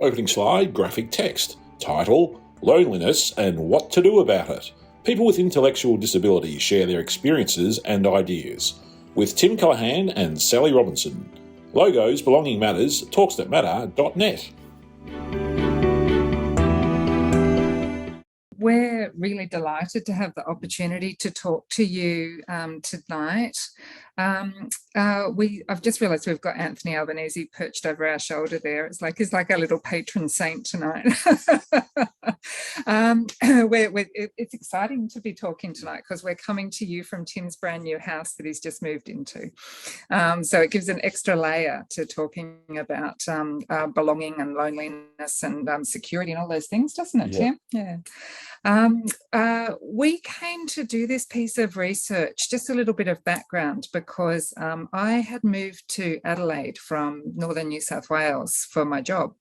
Opening slide, graphic text. Title, Loneliness and What to Do About It. People with intellectual disability share their experiences and ideas. With Tim Cahalan and Sally Robinson. Logos, Belonging Matters, talksthatmatter.net. We're really delighted to have the opportunity to talk to you tonight. I've just realised we've got Anthony Albanese perched over our shoulder there. He's like our little patron saint tonight. It's exciting to be talking tonight because we're coming to you from Tim's brand new house that he's just moved into. So it gives an extra layer to talking about belonging and loneliness and security and all those things, doesn't it, Tim? Yeah. We came to do this piece of research, just a little bit of background, because I had moved to Adelaide from northern New South Wales for my job.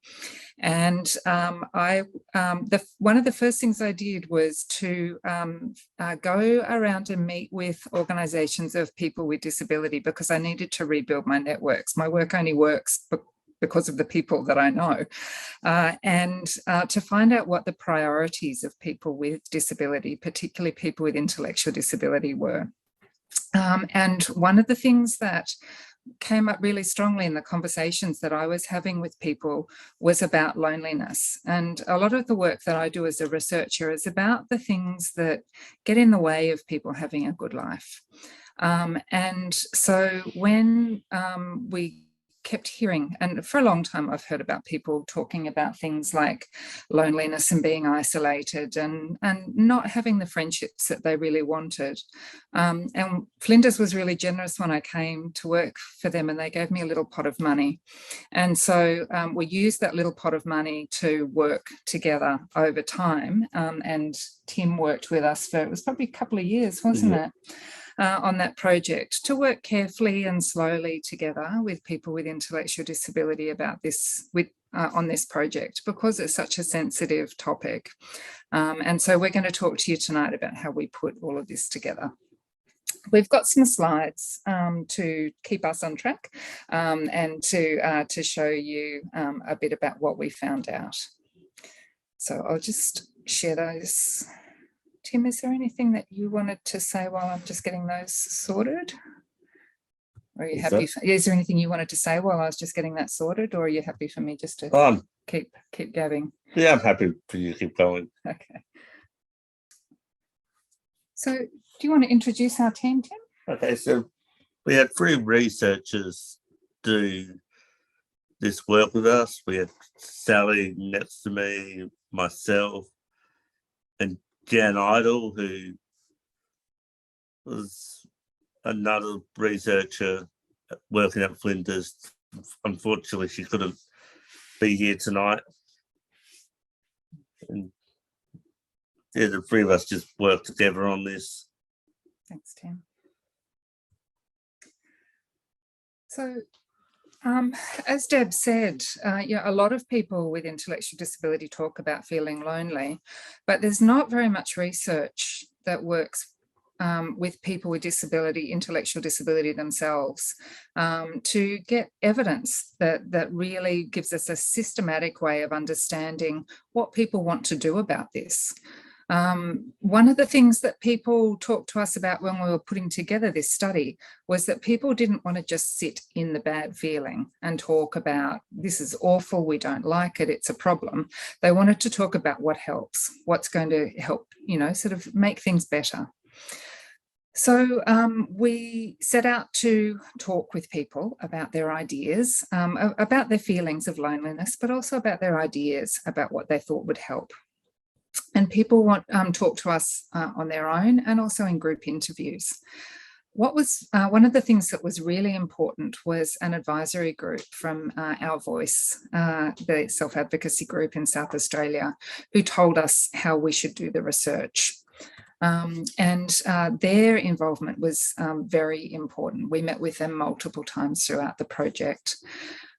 And one of the first things I did was to go around and meet with organisations of people with disability, because I needed to rebuild my networks. My work only works because of the people that I know, and to find out what the priorities of people with disability, particularly people with intellectual disability, were. And one of the things that came up really strongly in the conversations that I was having with people was about loneliness. And a lot of the work that I do as a researcher is about the things that get in the way of people having a good life. And so when we kept hearing, and for a long time I've heard about people talking about things like loneliness and being isolated and not having the friendships that they really wanted. And Flinders was really generous when I came to work for them, and they gave me a little pot of money. And so we used that little pot of money to work together over time. And Tim worked with us for, it was probably a couple of years, wasn't it? On that project, to work carefully and slowly together with people with intellectual disability about this, on this project, because it's such a sensitive topic. And so we're going to talk to you tonight about how we put all of this together. We've got some slides to keep us on track and to show you a bit about what we found out. So I'll just share those. Tim, is there anything that you wanted to say while I'm just getting those sorted? Or are you happy? Is there anything you wanted to say while I was just getting that sorted, or are you happy for me just to keep going? Yeah, I'm happy for you to keep going. Okay. So do you want to introduce our team, Tim? Okay, so we had 3 researchers do this work with us. We had Sally next to me, myself, and Jan Idle, who was another researcher working at Flinders. Unfortunately, she couldn't be here tonight. And yeah, the 3 of us just worked together on this. Thanks, Tim. So, as Deb said, a lot of people with intellectual disability talk about feeling lonely, but there's not very much research that works with people with disability, intellectual disability themselves, to get evidence that really gives us a systematic way of understanding what people want to do about this. One of the things that people talked to us about when we were putting together this study was that people didn't want to just sit in the bad feeling and talk about, this is awful, we don't like it, it's a problem. They wanted to talk about what helps, what's going to help, sort of make things better. So we set out to talk with people about their ideas, about their feelings of loneliness, but also about their ideas about what they thought would help. And people talk to us on their own and also in group interviews. What was one of the things that was really important was an advisory group from Our Voice, the self-advocacy group in South Australia, who told us how we should do the research. And their involvement was very important. We met with them multiple times throughout the project.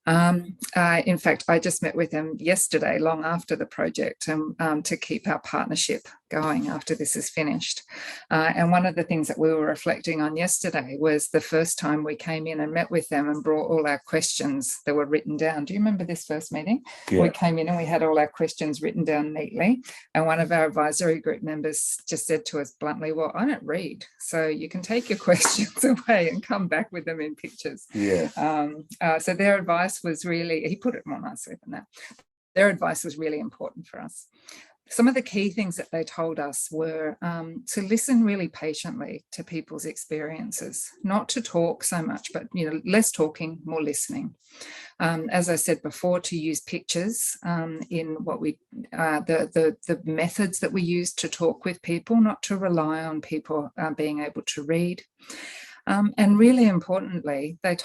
In fact, I just met with them yesterday, long after the project, to keep our partnership going after this is finished. And one of the things that we were reflecting on yesterday was the first time we came in and met with them and brought all our questions that were written down. Do you remember this first meeting? Yeah. We came in and we had all our questions written down neatly. And one of our advisory group members just said to us bluntly, well, I don't read, so you can take your questions away and come back with them in pictures. Yeah. So their advice was really, he put it more nicely than that. Their advice was really important for us. Some of the key things that they told us were to listen really patiently to people's experiences, not to talk so much, but less talking, more listening. As I said before, to use pictures in what we the methods that we use to talk with people, not to rely on people being able to read. And really importantly, they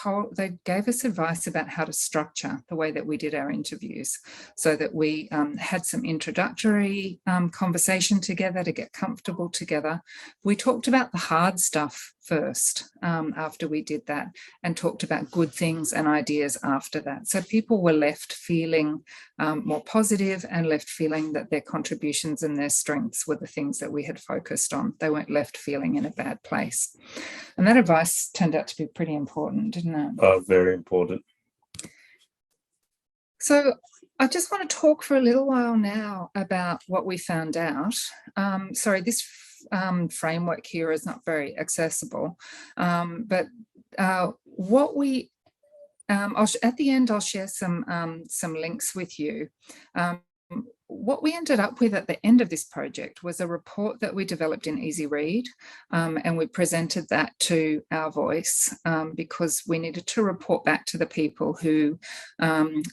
gave us advice about how to structure the way that we did our interviews, so that we had some introductory conversation together to get comfortable together. We talked about the hard stuff first after we did that, and talked about good things and ideas after that. So people were left feeling more positive and left feeling that their contributions and their strengths were the things that we had focused on. They weren't left feeling in a bad place. And that advice turned out to be pretty important, didn't it? Oh, very important. So I just want to talk for a little while now about what we found out. Sorry, this framework here is not very accessible, but what we at the end I'll share some links with you. What we ended up with at the end of this project was a report that we developed in Easy Read, and we presented that to Our Voice because we needed to report back to the people who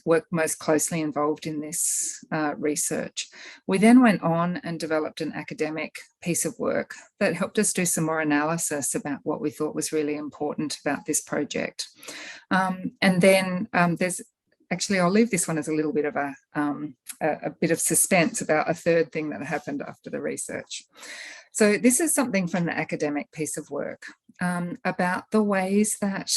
were most closely involved in this research. We then went on and developed an academic piece of work that helped us do some more analysis about what we thought was really important about this project. And then actually, I'll leave this one as a little bit of a bit of suspense about a third thing that happened after the research. So this is something from the academic piece of work about the ways that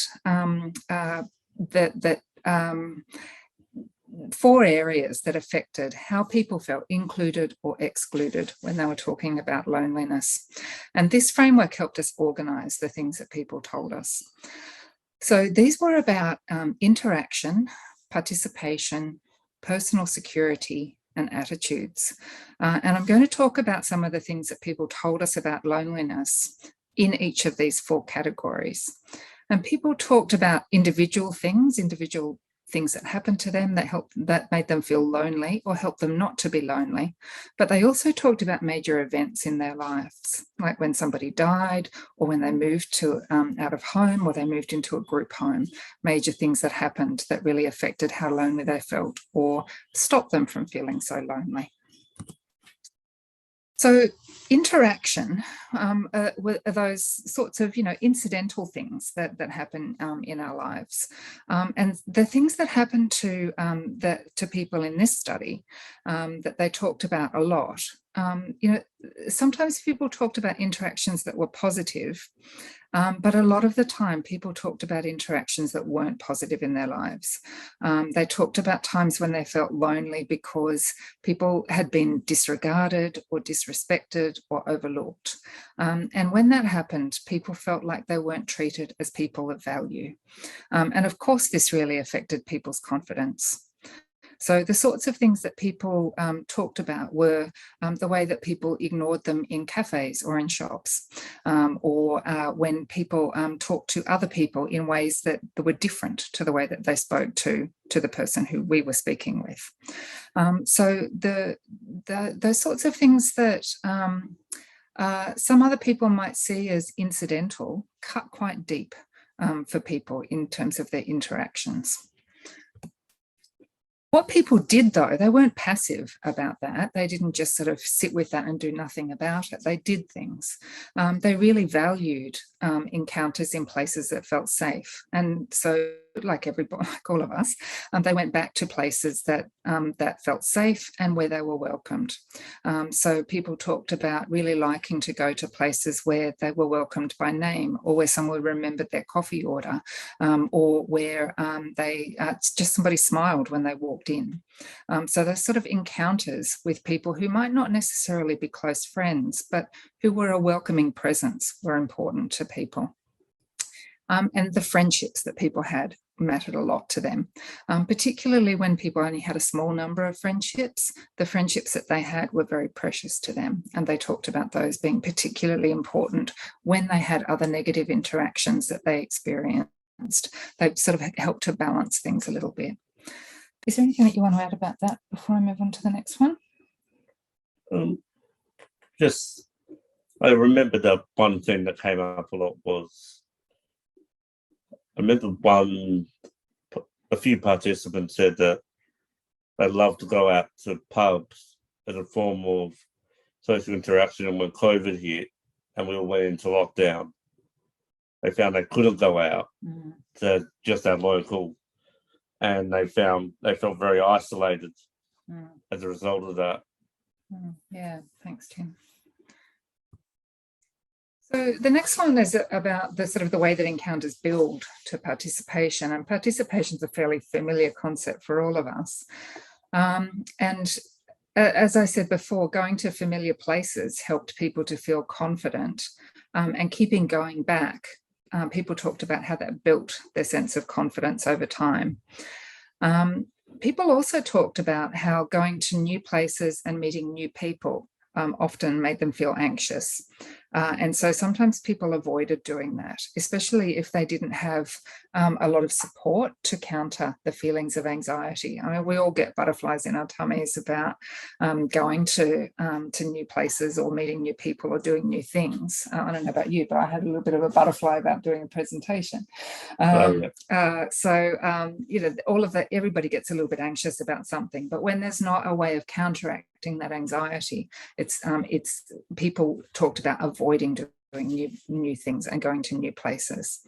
four areas that affected how people felt included or excluded when they were talking about loneliness. And this framework helped us organise the things that people told us. So these were about interaction, participation, personal security, and attitudes. And I'm going to talk about some of the things that people told us about loneliness in each of these four categories. And people talked about individual things that happened to them that made them feel lonely or helped them not to be lonely. But they also talked about major events in their lives, like when somebody died or when they moved to out of home or they moved into a group home, major things that happened that really affected how lonely they felt or stopped them from feeling so lonely. So interaction are those sorts of, incidental things that happen in our lives, and the things that happen to people in this study that they talked about a lot. Sometimes people talked about interactions that were positive, but a lot of the time people talked about interactions that weren't positive in their lives. They talked about times when they felt lonely because people had been disregarded or disrespected or overlooked. And when that happened, people felt like they weren't treated as people of value. And of course, this really affected people's confidence. So the sorts of things that people talked about were the way that people ignored them in cafes or in shops, or when people talked to other people in ways that were different to the way that they spoke to the person who we were speaking with. So those sorts of things that some other people might see as incidental cut quite deep for people in terms of their interactions. What people did, though, they weren't passive about that. They didn't just sort of sit with that and do nothing about it. They did things. They really valued encounters in places that felt safe. And so like everybody, like all of us, they went back to places that that felt safe and where they were welcomed. So people talked about really liking to go to places where they were welcomed by name, or where someone remembered their coffee order, or where they just somebody smiled when they walked in. So those sort of encounters with people who might not necessarily be close friends, but who were a welcoming presence, were important to people. And the friendships that people had mattered a lot to them, particularly when people only had a small number of friendships. The friendships that they had were very precious to them, and they talked about those being particularly important when they had other negative interactions that they experienced. They sort of helped to balance things a little bit. Is there anything that you want to add about that before I move on to the next one? Just, I remember the one thing that came up a lot was, I remember a few participants said that they love to go out to pubs as a form of social interaction, and when COVID hit and we all went into lockdown, they found they couldn't go out to just our local, and they felt very isolated as a result of that. Yeah, thanks, Tim. So the next one is about the sort of the way that encounters build to participation, and participation is a fairly familiar concept for all of us. And as I said before, going to familiar places helped people to feel confident, and keeping going back, people talked about how that built their sense of confidence over time. People also talked about how going to new places and meeting new people often made them feel anxious. And so sometimes people avoided doing that, especially if they didn't have a lot of support to counter the feelings of anxiety. I mean, we all get butterflies in our tummies about going to new places or meeting new people or doing new things. I don't know about you, but I had a little bit of a butterfly about doing a presentation. You know, all of that, everybody gets a little bit anxious about something, but when there's not a way of counteracting that anxiety, it's people talked about avoiding doing new things and going to new places.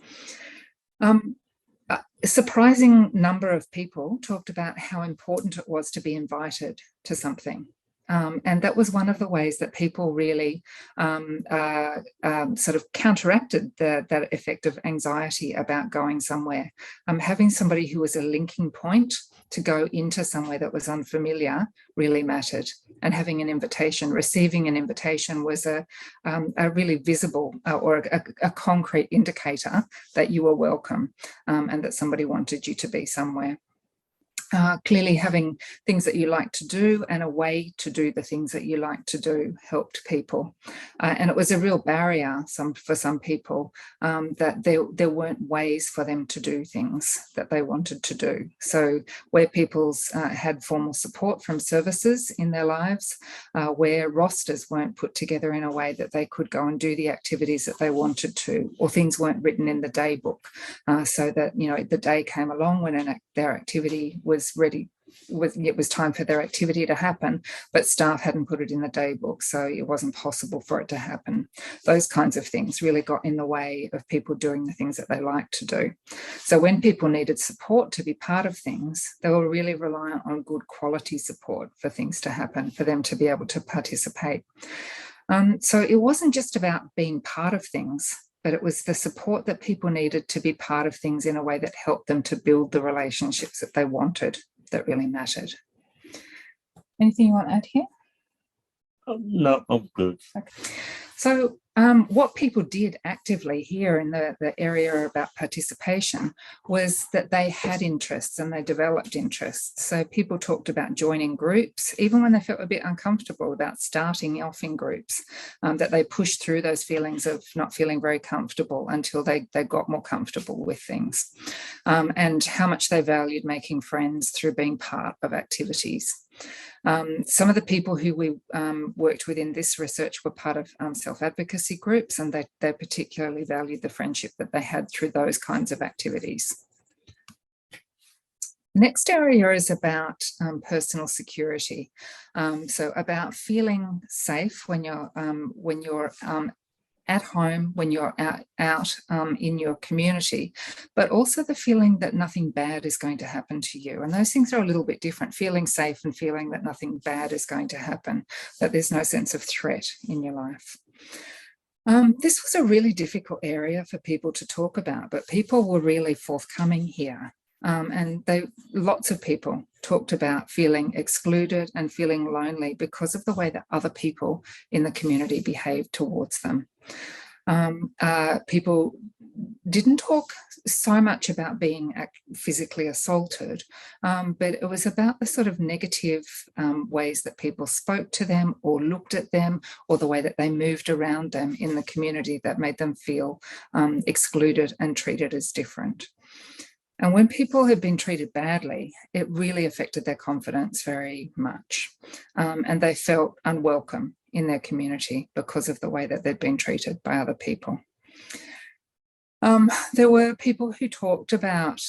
A surprising number of people talked about how important it was to be invited to something. And that was one of the ways that people really sort of counteracted that effect of anxiety about going somewhere. Having somebody who was a linking point to go into somewhere that was unfamiliar really mattered. And having an invitation, receiving an invitation, was a really visible or a concrete indicator that you were welcome, and that somebody wanted you to be somewhere. Clearly having things that you like to do and a way to do the things that you like to do helped people. And it was a real barrier for some people that there weren't ways for them to do things that they wanted to do. So where people had formal support from services in their lives, where rosters weren't put together in a way that they could go and do the activities that they wanted to, or things weren't written in the day book, so that, you know, the day came along when their activity was ready, it was time for their activity to happen, but staff hadn't put it in the day book, so it wasn't possible for it to happen. Those kinds of things really got in the way of people doing the things that they like to do. So when people needed support to be part of things, they were really reliant on good quality support for things to happen, for them to be able to participate. So it wasn't just about being part of things, but it was the support that people needed to be part of things in a way that helped them to build the relationships that they wanted, that really mattered. Anything you want to add here? No, I'm good. Okay. So what people did actively here in the area about participation was that they had interests and they developed interests. So people talked about joining groups, even when they felt a bit uncomfortable about starting off in groups, that they pushed through those feelings of not feeling very comfortable until they got more comfortable with things, and how much they valued making friends through being part of activities. Some of the people who we worked with in this research were part of self-advocacy groups, and they particularly valued the friendship that they had through those kinds of activities. Next area is about personal security. So about feeling safe when you're at home, when you're out in your community, but also the feeling that nothing bad is going to happen to you. And those things are a little bit different, feeling safe and feeling that nothing bad is going to happen, that there's no sense of threat in your life. This was a really difficult area for people to talk about, but people were really forthcoming here. And lots of people talked about feeling excluded and feeling lonely because of the way that other people in the community behaved towards them. People didn't talk so much about being physically assaulted, but it was about the sort of negative ways that people spoke to them or looked at them, or the way that they moved around them in the community that made them feel excluded and treated as different. And when people had been treated badly, it really affected their confidence very much. And they felt unwelcome in their community because of the way that they'd been treated by other people. There were people who talked about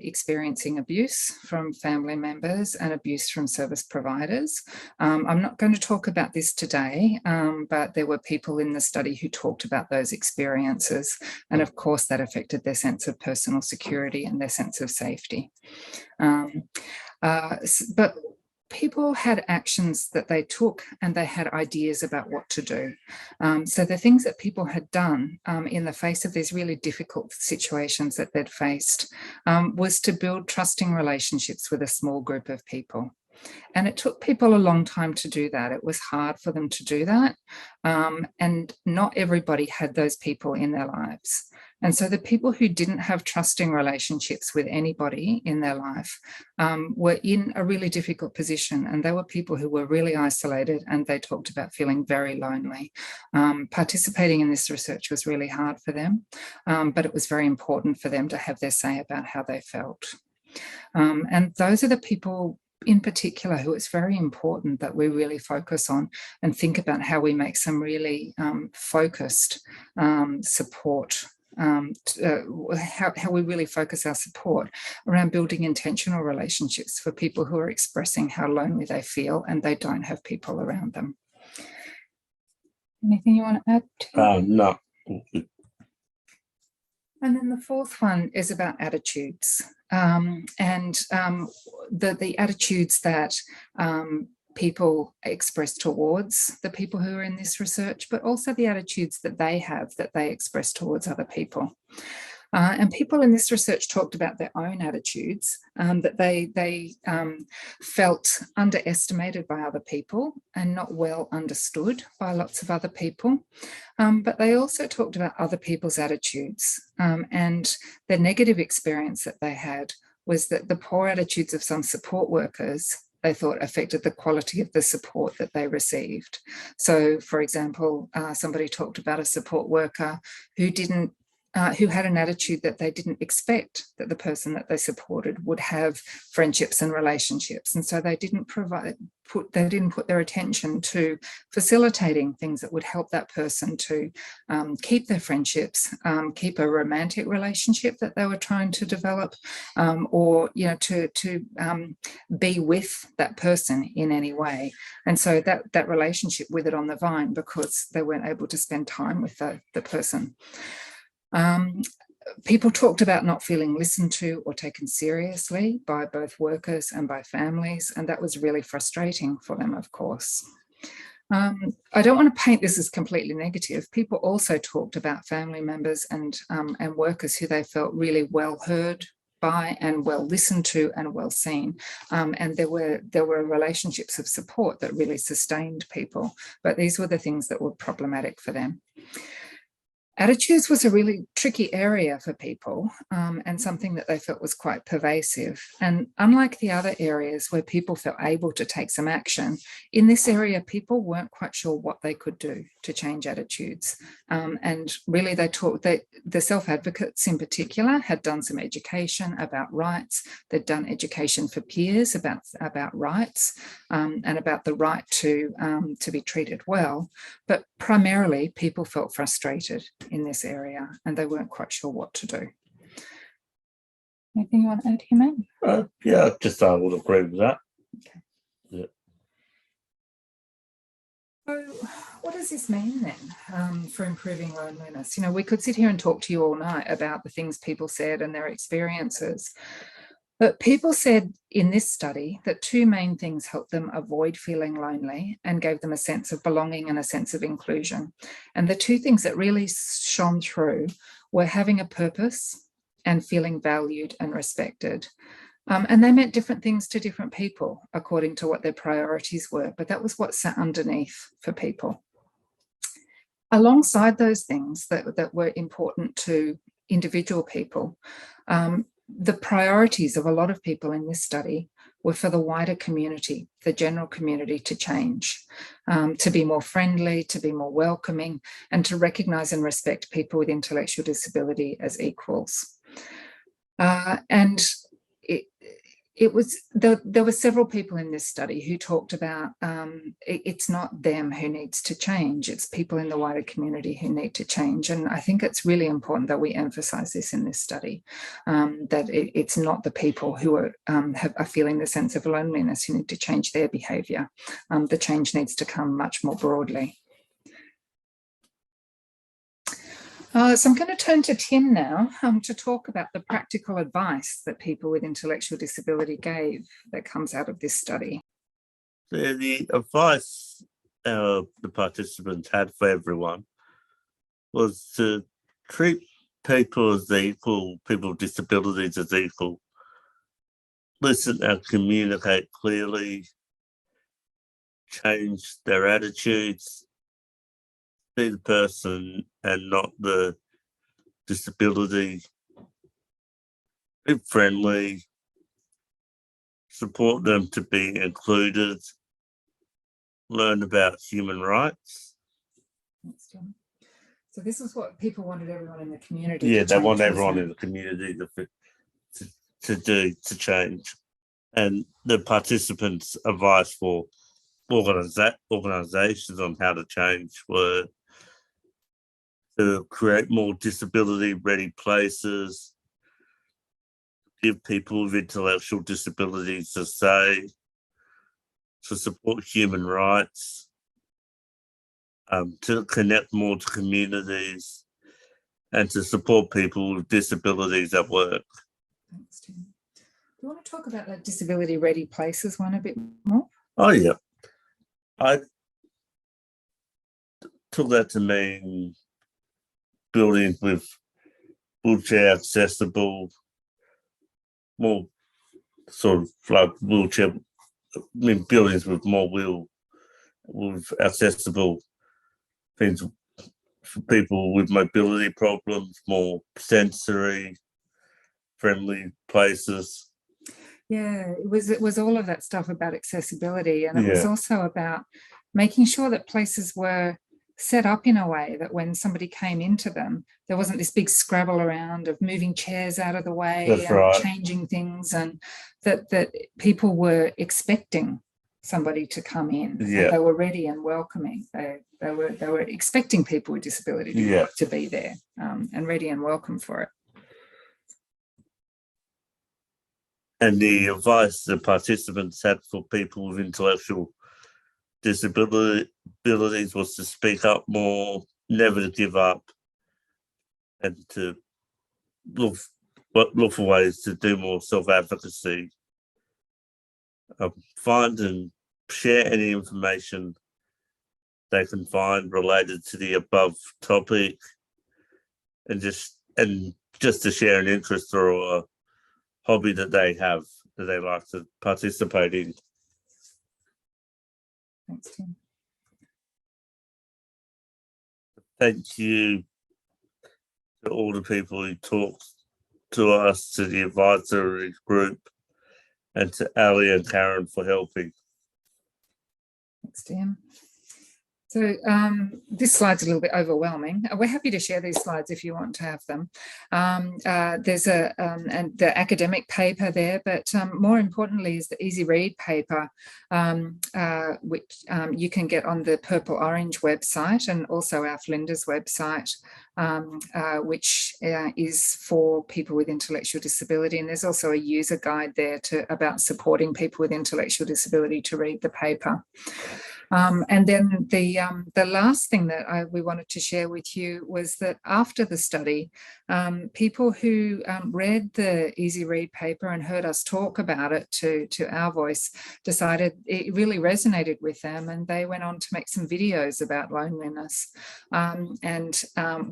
experiencing abuse from family members and abuse from service providers. I'm not going to talk about this today, but there were people in the study who talked about those experiences. And of course, that affected their sense of personal security and their sense of safety. But people had actions that they took, and they had ideas about what to do. So the things that people had done in the face of these really difficult situations that they'd faced was to build trusting relationships with a small group of people. And it took people a long time to do that. It was hard for them to do that. And not everybody had those people in their lives. And so the people who didn't have trusting relationships with anybody in their life were in a really difficult position. And they were people who were really isolated, and they talked about feeling very lonely. Participating in this research was really hard for them, but it was very important for them to have their say about how they felt. And those are the people in particular who it's very important that we really focus on and think about how we make some really focused support, how we really focus our support around building intentional relationships for people who are expressing how lonely they feel and they don't have people around them. Anything you want to add to? No. And then the fourth one is about attitudes, and the attitudes that people express towards the people who are in this research, but also the attitudes that they have that they express towards other people. And people in this research talked about their own attitudes, that they felt underestimated by other people and not well understood by lots of other people. But they also talked about other people's attitudes, and the negative experience that they had was that the poor attitudes of some support workers, they thought, affected the quality of the support that they received. So, for example, somebody talked about a support worker who had an attitude that they didn't expect that the person that they supported would have friendships and relationships, and so they didn't put their attention to facilitating things that would help that person to keep their friendships, keep a romantic relationship that they were trying to develop, or to be with that person in any way. And so that relationship withered on the vine because they weren't able to spend time with the person. People talked about not feeling listened to or taken seriously by both workers and by families, and that was really frustrating for them, of course. I don't want to paint this as completely negative. People also talked about family members and workers who they felt really well heard by and well listened to and well seen. And there were relationships of support that really sustained people, but these were the things that were problematic for them. Attitudes was a really tricky area for people, and something that they felt was quite pervasive. And unlike the other areas where people felt able to take some action, in this area, people weren't quite sure what they could do to change attitudes. And really, the self-advocates in particular had done some education about rights. They'd done education for peers about rights, and about the right to be treated well. But primarily, people felt frustrated in this area, and they weren't quite sure what to do. Anything you want to add here, mate? Yeah, I would agree with that. Okay. Yeah. So what does this mean then for improving loneliness? You know, we could sit here and talk to you all night about the things people said and their experiences. But people said in this study that two main things helped them avoid feeling lonely and gave them a sense of belonging and a sense of inclusion. And the two things that really shone through were having a purpose and feeling valued and respected. And they meant different things to different people according to what their priorities were, but that was what sat underneath for people. Alongside those things that were important to individual people, the priorities of a lot of people in this study were for the wider community, the general community, to change, to be more friendly, to be more welcoming, and to recognise and respect people with intellectual disability as equals. And there were several people in this study who talked about it's not them who needs to change, it's people in the wider community who need to change. And I think it's really important that we emphasize this in this study, that it's not the people who are feeling the sense of loneliness who need to change their behavior. The change needs to come much more broadly. So I'm going to turn to Tim now to talk about the practical advice that people with intellectual disability gave that comes out of this study. So the advice the participants had for everyone was to treat people as equal, people with disabilities as equal, listen and communicate clearly, change their attitudes, be the person and not the disability, be friendly, support them to be included, learn about human rights. Thanks, Tim. So this is what people wanted everyone in the community Yeah, to they change, want everyone wasn't in the community to change. And the participants' advice for organisations on how to change were to create more disability-ready places, give people with intellectual disabilities a say, to support human rights, to connect more to communities, and to support people with disabilities at work. Thanks, Tim. Do you want to talk about that disability-ready places one a bit more? Oh, yeah. I took that to mean buildings with wheelchair accessible, more sort of like wheelchair, buildings with more with accessible things for people with mobility problems, more sensory friendly places. Yeah, it was all of that stuff about accessibility, and it was also about making sure that places were set up in a way that when somebody came into them, there wasn't this big scrabble around of moving chairs out of the way and changing things, and that people were expecting somebody to come in. And they were ready and welcoming. They were expecting people with disability to be there, and ready and welcome for it. And the advice the participants had for people with intellectual disabilities was to speak up more, never to give up, and to look for ways to do more self-advocacy. Find and share any information they can find related to the above topic, and just to share an interest or a hobby that they have that they like to participate in. Thanks, Tim. Thank you to all the people who talked to us, to the advisory group, and to Ali and Karen for helping. Thanks, Tim. So this slide's a little bit overwhelming. We're happy to share these slides if you want to have them. There's and the academic paper there, but more importantly is the easy read paper, which you can get on the Purple Orange website and also our Flinders website, which is for people with intellectual disability. And there's also a user guide there about supporting people with intellectual disability to read the paper. And then the last thing that we wanted to share with you was that after the study, people who read the Easy Read paper and heard us talk about it to Our Voice decided it really resonated with them, and they went on to make some videos about loneliness and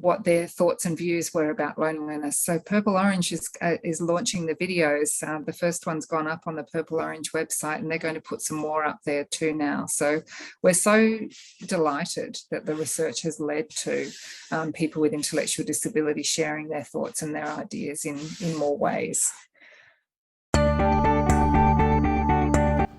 what their thoughts and views were about loneliness. So Purple Orange is launching the videos. The first one's gone up on the Purple Orange website, and they're going to put some more up there too now. So we're so delighted that the research has led to people with intellectual disability sharing their thoughts and their ideas in more ways.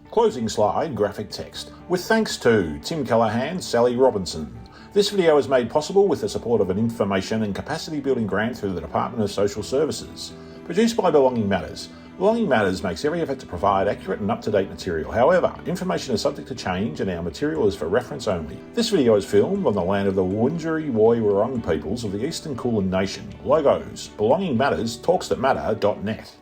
Closing slide, graphic text. With thanks to Tim Cahalan, Sally Robinson. This video is made possible with the support of an information and capacity building grant through the Department of Social Services. Produced by Belonging Matters. Belonging Matters makes every effort to provide accurate and up-to-date material. However, information is subject to change and our material is for reference only. This video is filmed on the land of the Wurundjeri Woi-wurrung peoples of the Eastern Kulin Nation. Logos, Belonging Matters, talksthatmatter.net.